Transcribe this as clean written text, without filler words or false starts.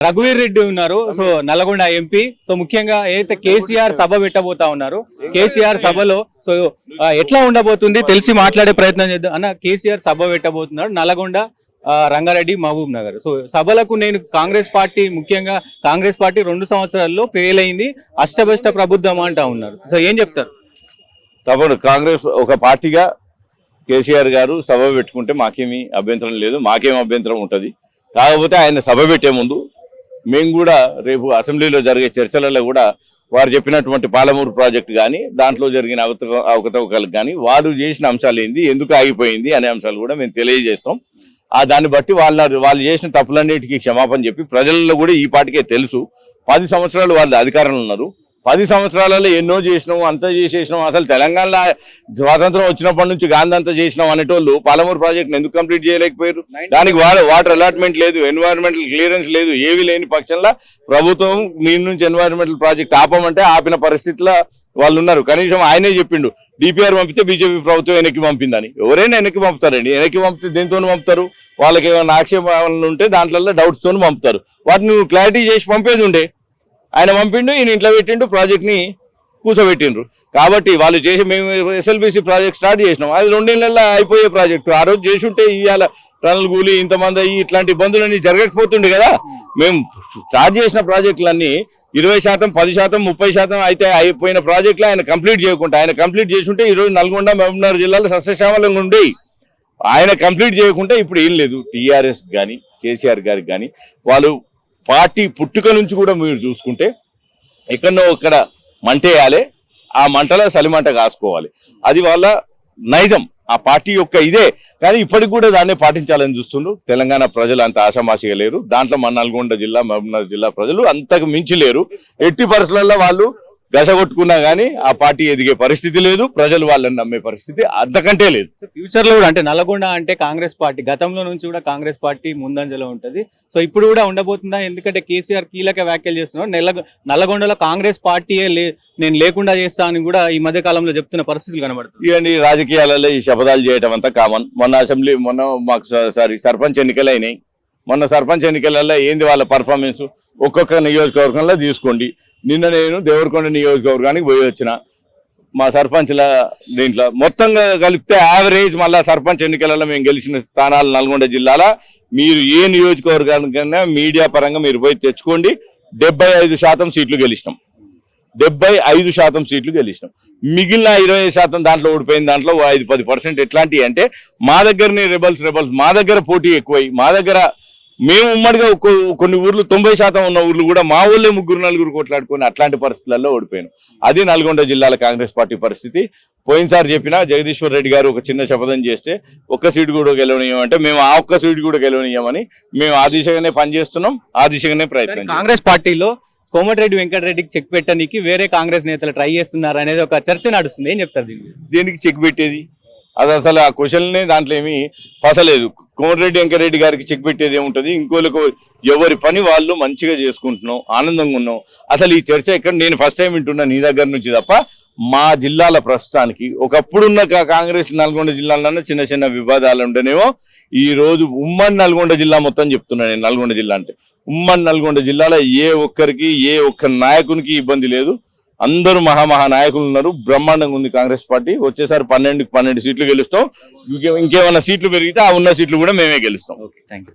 రఘువీర్ రెడ్డి ఉన్నారు. So Nalgonda MP. So ముఖ్యంగా ఏదైతే కేసీఆర్ సభ పెట్టబోతా ఉన్నారు, కేసీఆర్ సభలో సో ఎట్లా ఉండబోతుంది తెలిసి మాట్లాడే ప్రయత్నం చేద్దాం అన్న. కేసీఆర్ సభ పెట్టబోతున్నారు నల్గొండ, రంగారెడ్డి, మహబూబ్ నగర్. సో సభలకు నేను కాంగ్రెస్ పార్టీ, ముఖ్యంగా కాంగ్రెస్ పార్టీ 2 సంవత్సరాల్లో ఫెయిల్ అయింది, అష్టభ్రష్ట ప్రభుత్వం అంటా ఉన్నారు. సో ఏం చెప్తారు? తప్పకుండా కాంగ్రెస్ ఒక పార్టీగా కేసీఆర్ గారు సభ పెట్టుకుంటే మాకేమీ అభ్యంతరం లేదు, మాకేం అభ్యంతరం ఉంటుంది. కాకపోతే ఆయన సభ పెట్టే ముందు మేము కూడా రేపు అసెంబ్లీలో జరిగే చర్చలలో కూడా వారు చెప్పినటువంటి పాలమూరు ప్రాజెక్టు కానీ దాంట్లో జరిగిన అవకతవకలకు కానీ వారు చేసిన అంశాలు ఏంది, ఎందుకు ఆగిపోయింది అనే అంశాలు కూడా మేము తెలియజేస్తాం. దాన్ని బట్టి వాళ్ళు చేసిన తప్పులన్నిటికీ క్షమాపణ చెప్పి ప్రజల్లో కూడా ఈ పార్టీకే తెలుసు. 10 సంవత్సరాలు వాళ్ళు అధికారంలో ఉన్నారు. 10 సంవత్సరాలలో ఎన్నో చేసినాం, అంతా చేసేసినాం. అసలు తెలంగాణలో స్వాతంత్రం వచ్చినప్పటి నుంచి గాంధీ అంతా చేసినాం అనేటోళ్ళు పాలమూరు ప్రాజెక్టును ఎందుకు కంప్లీట్ చేయలేకపోయారు? దానికి వాటర్ అలాట్మెంట్ లేదు, ఎన్వైరన్మెంటల్ క్లియరెన్స్ లేదు, ఏవి లేని పక్షంలో ప్రభుత్వం మీ నుంచి ఎన్వైరన్మెంటల్ ప్రాజెక్ట్ ఆపమంటే ఆపిన పరిస్థితిలో వాళ్ళు ఉన్నారు. కనీసం ఆయనే చెప్పిండు, డిపిఆర్ పంపితే బీజేపీ ప్రభుత్వం వెనక్కి పంపిందని. ఎవరైనా వెనక్కి పంపుతారండి. వెనక్కి పంపితే దేంతో పంపుతారు? వాళ్ళకి ఏమైనా ఆక్షేపాలు ఉంటే దాంట్లో డౌట్స్తో పంపుతారు. వాటిని క్లారిటీ చేసి పంపేది ఉండే. ఆయన పంపిండు, ఈయన ఇంట్లో పెట్టిండు, ప్రాజెక్ట్ని కూర్చోబెట్టిండ్రు. కాబట్టి వాళ్ళు చేసి మేము ఎస్ఎల్బీసీ ప్రాజెక్ట్ స్టార్ట్ చేసినాం, అది 2 నెలల్లో అయిపోయే ప్రాజెక్టు. ఆ రోజు చేసి ఉంటే ఇవాళ టనల్ కూలి ఇంతమంది ఇట్లాంటి ఇబ్బందులన్నీ జరగకపోతుండే కదా. మేము స్టార్ట్ చేసిన ప్రాజెక్టులన్నీ 20%, 10%, 30% అయితే అయిపోయిన ప్రాజెక్టులు ఆయన కంప్లీట్ చేయకుండా, ఆయన కంప్లీట్ చేసుంటే ఈరోజు నల్గొండ, మహబూబ్నగర్ జిల్లాలో సస్యశ్యామలంగా ఉండేవి. ఆయన కంప్లీట్ చేయకుంటే ఇప్పుడు ఏం లేదు. టీఆర్ఎస్ కానీ కేసీఆర్ గారికి కానీ వాళ్ళు పార్టీ పుట్టుక నుంచి కూడా మీరు చూసుకుంటే ఎక్కడో ఒక్కడ మంటేయాలి, ఆ మంటలో సలిమంట కాసుకోవాలి. అది వాళ్ళ నైజం, ఆ పార్టీ యొక్క ఇదే. కానీ ఇప్పటికి కూడా దాన్నే పాటించాలని చూస్తుండ్రు. తెలంగాణ ప్రజలు అంత ఆశామాషిగా లేరు. దాంట్లో మన నల్గొండ జిల్లా, మహబూబ్నగర్ జిల్లా ప్రజలు అంతకు మించి లేరు. ఎట్టి పరిస్థితుల్లో వాళ్ళు గసగొట్టుకున్నా కానీ ఆ పార్టీ ఎదిగే పరిస్థితి లేదు, ప్రజలు వాళ్ళని నమ్మే పరిస్థితి అంతకంటే లేదు. ఫ్యూచర్ లో కూడా అంటే నల్గొండ అంటే కాంగ్రెస్ పార్టీ గతంలో నుంచి కూడా కాంగ్రెస్ పార్టీ ముందంజలో ఉంటది. సో ఇప్పుడు కూడా ఉండబోతుందా? ఎందుకంటే కేసీఆర్ కీలక వ్యాఖ్యలు చేస్తున్నారు. నల్లగొండలో కాంగ్రెస్ పార్టీయే నేను లేకుండా చేస్తా అని కూడా ఈ మధ్య కాలంలో చెప్తున్న పరిస్థితులు కనబడుతుంది. ఇవన్నీ రాజకీయాలలో ఈ శపథాలు చేయడం అంతా కామన్. మొన్న మాకు సర్పంచ్ ఎన్నికలు అయినాయి. మొన్న సర్పంచ్ ఎన్నికలలో ఏంది వాళ్ళ పర్ఫార్మెన్స్ ఒక్కొక్క నియోజకవర్గంలో తీసుకోండి. నిన్న నేను దేవరకొండ నియోజకవర్గానికి పోయి వచ్చిన. మా సర్పంచ్ల దీంట్లో మొత్తంగా కలిపితే యావరేజ్ మళ్ళీ సర్పంచ్ ఎన్నికలలో మేము గెలిచిన స్థానాలు నల్గొండ జిల్లాలో మీరు ఏ నియోజకవర్గానికైనా మీడియా పరంగా మీరు పోయి తెచ్చుకోండి, 75% సీట్లు గెలిచినాం. 75% సీట్లు గెలిచినాం. మిగిలిన 20% దాంట్లో ఓడిపోయిన దాంట్లో 5-10% ఎట్లాంటివి అంటే మా దగ్గరనే రెబల్స్ మా దగ్గర పోటీ ఎక్కువై, మా దగ్గర మేము ఉమ్మడిగా కొన్ని ఊర్లు 90% ఉన్న ఊర్లు కూడా మా ఊళ్ళే 3-4 కొట్లాడుకొని అట్లాంటి పరిస్థితులలో ఓడిపోయాను. అది నల్గొండ జిల్లాల కాంగ్రెస్ పార్టీ పరిస్థితి. పోయినసారి చెప్పిన జగదీశ్వర్ రెడ్డి గారు ఒక చిన్న శపథం చేస్తే ఒక్క సీటు కూడా గెలవనీయమంటే మేము ఆ ఒక్క సీటు కూడా గెలవనీయమని మేము ఆ దిశగానే పనిచేస్తున్నాం, ఆ దిశగానే ప్రయత్నం. కాంగ్రెస్ పార్టీలో కోమటిరెడ్డి వెంకటరెడ్డికి చెక్ పెట్టడానికి వేరే కాంగ్రెస్ నేతలు ట్రై చేస్తున్నారు అనేది ఒక చర్చ నడుస్తుంది. ఏం చెప్తారు దీనికి? దేనికి చెక్ పెట్టేది? అది అసలు ఆ క్వశ్చన్నే దాంట్లో ఏమీ పసలేదు. కోమటిరెడ్డి వెంకటరెడ్డి గారికి చెక్ పెట్టేది ఏముంటుంది? ఇంకోళ్ళకు ఎవరి పని వాళ్ళు మంచిగా చేసుకుంటున్నాం, ఆనందంగా ఉన్నాం. అసలు ఈ చర్చ ఎక్కడ నేను ఫస్ట్ టైం వింటున్నా నీ దగ్గర నుంచి తప్ప. మా జిల్లాల ప్రస్తుతానికి ఒకప్పుడున్న కాంగ్రెస్ నల్గొండ జిల్లాలోనే చిన్న చిన్న వివాదాలు ఉంటేనేమో ఈ రోజు ఉమ్మడి నల్గొండ జిల్లా మొత్తం చెప్తున్నాను నేను. నల్గొండ జిల్లా అంటే ఉమ్మడి నల్గొండ జిల్లాలో ఏ ఒక్క నాయకునికి ఇబ్బంది లేదు. అందరూ మహా నాయకులు ఉన్నారు. బ్రహ్మాండంగా ఉంది కాంగ్రెస్ పార్టీ. వచ్చేసారి 12కి 12 సీట్లు గెలుస్తాం. ఇంకేమైనా సీట్లు పెరిగితే ఆ ఉన్న సీట్లు కూడా మేమే గెలుస్తాం. Okay, thank you.